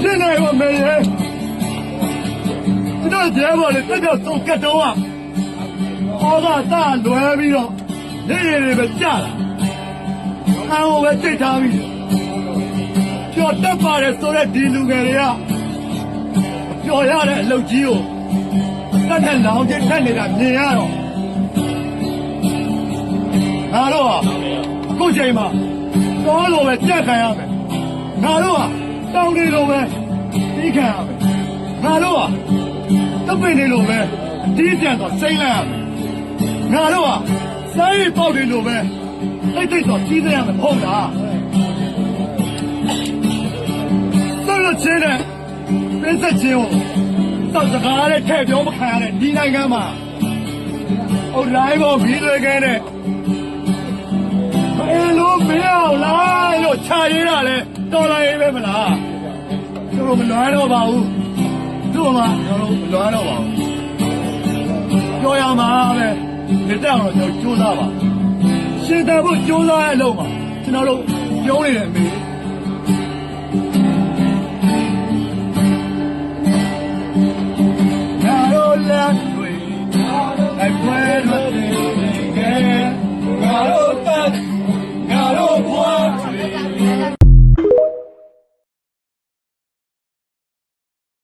ဖြစ်နိုင်ပါမယ်ရဲ့ကျွန်တော်ရဲဘော်လေးတက်တော့သုံးကတ်တော့ကဩဃတာလွယ်ပြီးတော့နေရည်တွေပဲကြတာအံကိုပဲတိတ်ထားပြီးကျော်တက်ပါတယ်ဆိုတဲ့ဒီလူငယ်တွေကကျော်ရတဲ့အလုပ်ကြီးကိုတက်တဲ့လောင်ကျထက်နေတာမြင်ရတော့ငါတို့ဟာအခုချိန်မှာတော်လိုပဲကြက်ခံရမယ်ငါတို့ဟာတောင်းနေလိုပဲပြီးခံရမယ်ငါတို့ဟာတပ်ပိနေလိုပဲအတီးပြန်တော့စိမ့်လိုက်ရမယ်ငါတို့ဟာစိုင်းပေါက်နေလိုပဲတိတ်တိတ်တော့ကြီးစရမယ်ဟုတ်လားတော်လို့ချင်းတဲ့ပြင်းဆက်ချင်းကိုတောက်စကားနဲ့ထည့်ပြောမခံရတဲ့ဒီနိုင်ငံမှာဟိုလိုင်းပေါ်ပြီးလွယ်ခဲ့တဲ့ဘယ်လိုမရအောင်လားလို့ခြာရင်းတာလဲတော်လာရေးပဲမလားတို့မလွမ်းတော့ပါဘူးတို့မှကျွန်တော်မလွမ်းတော့ပါဘူးပြောရမှာပဲဒီတက်အောင်တော့ကျွန်တော်ကြိုးစားပါရှင်းတယ်ဖို့ကြိုးစားရလို့ပါကျွန်တော်တို့ပြောနေတယ်အမေ